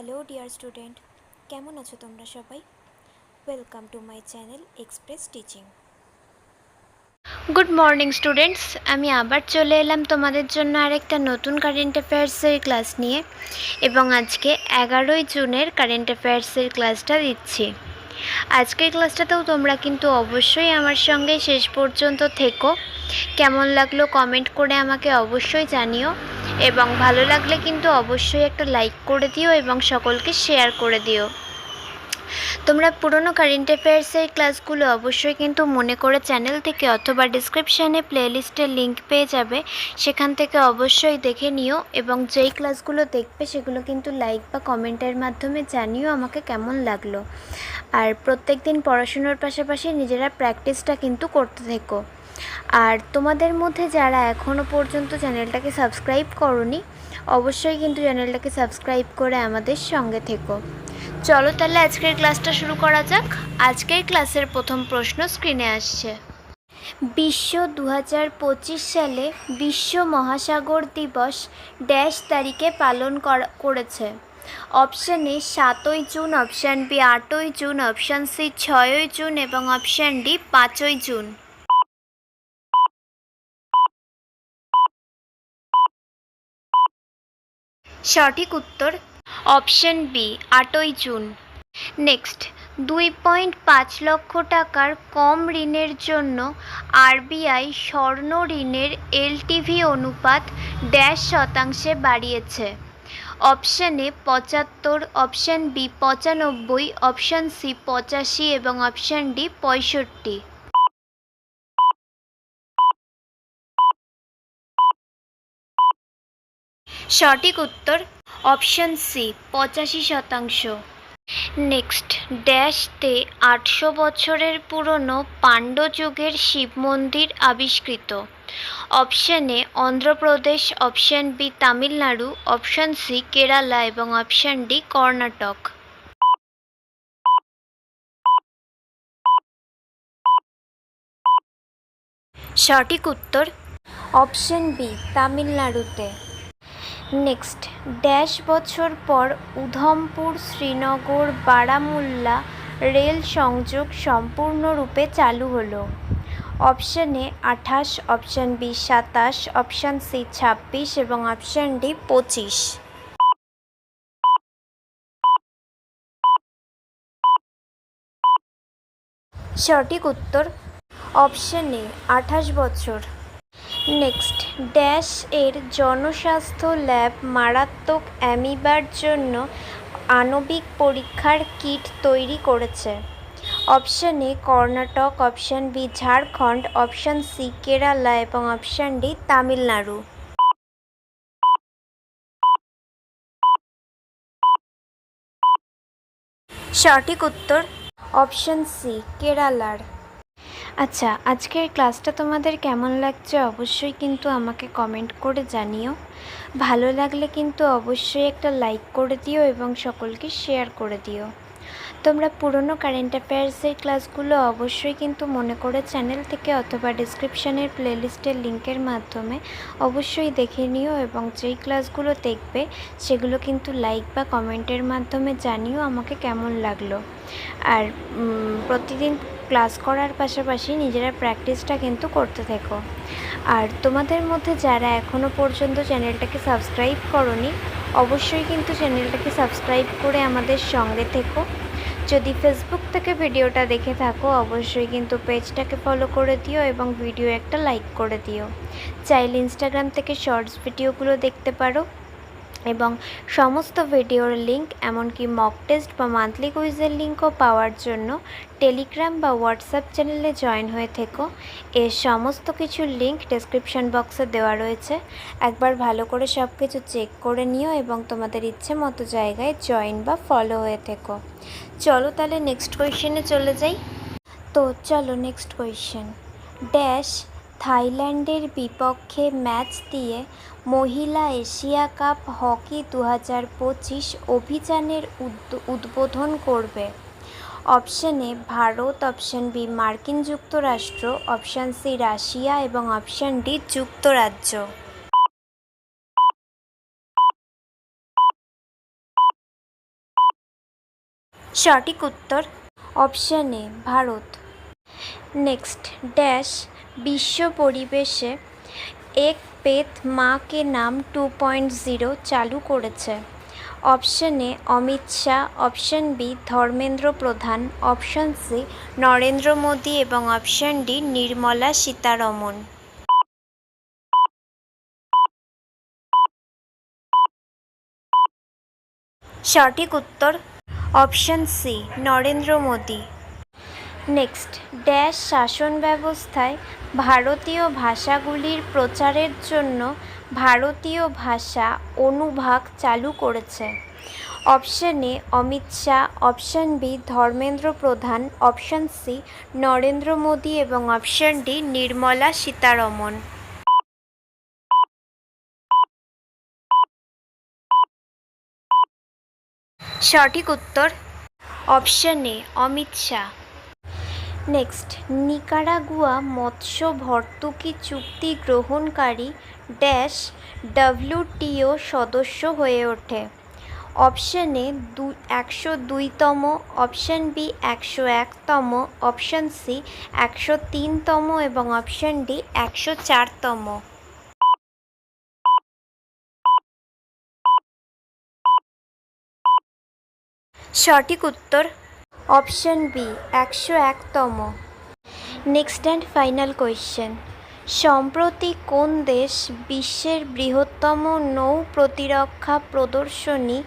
Hello dear student, কেমন আছো তোমরা সবাই? Welcome to my channel express teaching. Good morning students, আমি আবার চলে এলাম তোমাদের জন্য আরেকটা নতুন কারেন্ট অ্যাফেয়ার্সের ক্লাস নিয়ে এবং আজকে 11ই জুনের কারেন্ট অ্যাফেয়ার্সের ক্লাসটা দিচ্ছি। আজকের ক্লাসটাতেও তোমরা কিন্তু অবশ্যই আমার সঙ্গে শেষ পর্যন্ত থেকো। কেমন লাগলো কমেন্ট করে আমাকে অবশ্যই জানিও এবং ভালো লাগলে কিন্তু অবশ্যই একটা লাইক করে দিও এবং সকলকে শেয়ার করে দিও। তোমরা পুরনো কারেন্ট অ্যাফেয়ার্সের ক্লাসগুলো অবশ্যই কিন্তু মনে করে চ্যানেল থেকে অথবা ডিসক্রিপশানে প্লেলিস্টের লিঙ্ক পেয়ে যাবে, সেখান থেকে অবশ্যই দেখে নিও এবং যেই ক্লাসগুলো দেখবে সেগুলো কিন্তু লাইক বা কমেন্টের মাধ্যমে জানিও আমাকে কেমন লাগলো। আর প্রত্যেক দিন পড়াশুনোর পাশাপাশি নিজেরা প্র্যাকটিসটা কিন্তু করতে থেকো। আর তোমাদের মধ্যে যারা এখনও পর্যন্ত চ্যানেলটাকে সাবস্ক্রাইব করোনি, অবশ্যই কিন্তু চ্যানেলটাকে সাবস্ক্রাইব করে আমাদের সঙ্গে থেকো। চলো তাহলে আজকের ক্লাসটা শুরু করা যাক। আজকের ক্লাসের প্রথম প্রশ্ন স্ক্রিনে আসছে। বিশ্ব 2025 সালে বিশ্ব মহাসাগর দিবস ড্যাশ তারিখে পালন করেছে? অপশান এ 7ই জুন, অপশান বি 8ই জুন, অপশান সি 6ই জুন এবং অপশান ডি 5ই জুন। সঠিক উত্তর অপশান বি 8ই জুন। নেক্সট, 2.5 লক্ষ টাকার কম ঋণের জন্য আরবিআই স্বর্ণ ঋণের এলটিভি অনুপাত ড্যাশ শতাংশে বাড়িয়েছে? Option A 75, option B 95, option C 85 এবং অপশান ডি 65। সঠিক উত্তর অপশান সি 85%। নেক্সট, ড্যাশতে 800 বছরের পুরনো পাণ্ড্যযুগের শিব মন্দির আবিষ্কৃত? Option A Andhra Pradesh, option B Tamil Nadu, option C Kerala এবং অপশান ডি কর্ণাটক। সঠিক উত্তর অপশান বি তামিলনাড়ুতে। নেক্সট, ড্যাশ বছর পর উধমপুর শ্রীনগর বারামুল্লা রেল সংযোগ সম্পূর্ণরূপে চালু হলো? Option A 28, option B 27, option C 26 এবং অপশান ডি 25। সঠিক উত্তর অপশান এ 28 বছর। নেক্সট, ড্যাশ এর জনস্বাস্থ্য ল্যাব মারাত্মক অ্যামিবার জন্য আণবিক পরীক্ষার কিট তৈরি করেছে? Option A Karnataka, option B Jharkhand, option C Kerala এবং অপশান ডি তামিলনাড়ু। সঠিক উত্তর অপশান সি কেরালার। আচ্ছা, আজকের ক্লাসটা তোমাদের কেমন লাগছে অবশ্যই কিন্তু আমাকে কমেন্ট করে জানিও। ভালো লাগলে কিন্তু অবশ্যই একটা লাইক করে দিও এবং সকলকে শেয়ার করে দিও। তোমরা পুরনো কারেন্ট অ্যাফেয়ার্সের ক্লাসগুলো অবশ্যই কিন্তু মনে করে চ্যানেল থেকে অথবা ডিসক্রিপশানের প্লেলিস্টের লিঙ্কের মাধ্যমে অবশ্যই দেখে নিও এবং যেই ক্লাসগুলো দেখবে সেগুলো কিন্তু লাইক বা কমেন্টের মাধ্যমে জানিও আমাকে কেমন লাগলো। আর প্রতিদিন ক্লাস করার পাশাপাশি নিজেরা প্র্যাকটিসটা কিন্তু করতে থেকো। আর তোমাদের মধ্যে যারা এখনও পর্যন্ত চ্যানেলটাকে সাবস্ক্রাইব করোনি, অবশ্যই কিন্তু চ্যানেলটাকে সাবস্ক্রাইব করে আমাদের সঙ্গে থেকো। যদি ফেসবুক থেকে ভিডিওটা দেখে থাকো অবশ্যই কিন্তু পেজটাকে ফলো করে দিও এবং ভিডিও একটা লাইক করে দিও। চাইলে ইনস্টাগ্রাম থেকে শর্টস ভিডিওগুলো দেখতে পারো এবং সমস্ত ভিডিওর লিঙ্ক এমনকি মক টেস্ট বা মান্থলি কুইজের লিঙ্কও পাওয়ার জন্য টেলিগ্রাম বা হোয়াটসঅ্যাপ চ্যানেলে জয়েন হয়ে থেকো। এর সমস্ত কিছুর লিঙ্ক ডেসক্রিপশন বক্সে দেওয়া রয়েছে। একবার ভালো করে সব কিছু চেক করে নিও এবং তোমাদের ইচ্ছে মতো জায়গায় জয়েন বা ফলো হয়ে থেকো। চলো তাহলে নেক্সট কোয়েশ্চেনে চলে যাই। তো চলো নেক্সট কোয়েশ্চেন। ড্যাশ থাইল্যান্ডের বিপক্ষে ম্যাচ দিয়ে মহিলা এশিয়া কাপ হকি 2025 অভিযানের উদ্বোধন করবে? Option A Bharat, option B মার্কিন যুক্তরাষ্ট্র, অপশান সি রাশিয়া এবং অপশান ডি যুক্তরাজ্য। সঠিক উত্তর option A Bharat. Next, dash বিশ্ব পরিবেশে এক পেট মা কে নাম 2.0 চালু করেছে? Option A Amit Shah, option B Dharmendra Pradhan, option C Narendra Modi এবং অপশান ডি নির্মলা সীতারমন। সঠিক উত্তর option C Narendra Modi. Next, dash শাসন ব্যবস্থায় ভারতীয় ভাষাগুলির প্রচারের জন্য ভারতীয় ভাষা অনুভাগ চালু করেছে? Option A Amit Shah, option B Dharmendra Pradhan, option C Narendra Modi এবং অপশান ডি নির্মলা সীতারমন। সঠিক উত্তর option A Amit Shah. Next, Nicaragua মৎস্য ভর্তুকি চুক্তি গ্রহণকারী ড্যাশ ডব্লিউটিও সদস্য হয়ে ওঠে? অপশান এ 102তম, অপশান বি 101তম, অপশান সি 103তম এবং অপশান ডি 104তম। সঠিক উত্তর অপশান বি 101তম। নেক্সট অ্যান্ড ফাইনাল কোয়েশ্চেন, সম্প্রতি কোন দেশ বিশ্বের বৃহত্তম নৌ প্রতিরক্ষা প্রদর্শনী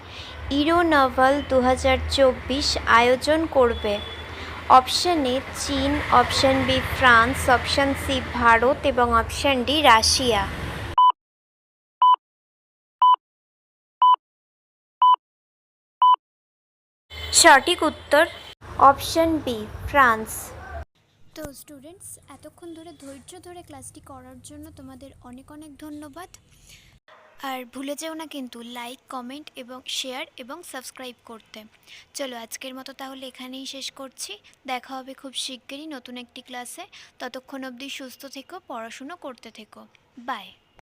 ইউরোনাভাল 2024 আয়োজন করবে? অপশান এ চীন, option B France, option C Bharat এবং অপশান ডি রাশিয়া। সঠিক উত্তর অপশান বি ফ্রান্স। তো স্টুডেন্টস, এতক্ষণ ধরে ধৈর্য ধরে ক্লাসটি করার জন্য তোমাদের অনেক অনেক ধন্যবাদ। আর ভুলে যেও না কিন্তু লাইক, কমেন্ট এবং শেয়ার এবং সাবস্ক্রাইব করতে। চলো আজকের মতো তাহলে এখানেই শেষ করছি। দেখা হবে খুব শিগগিরই নতুন একটি ক্লাসে। ততক্ষণ অবধি সুস্থ থেকো, পড়াশুনো করতে থেকো। বাই।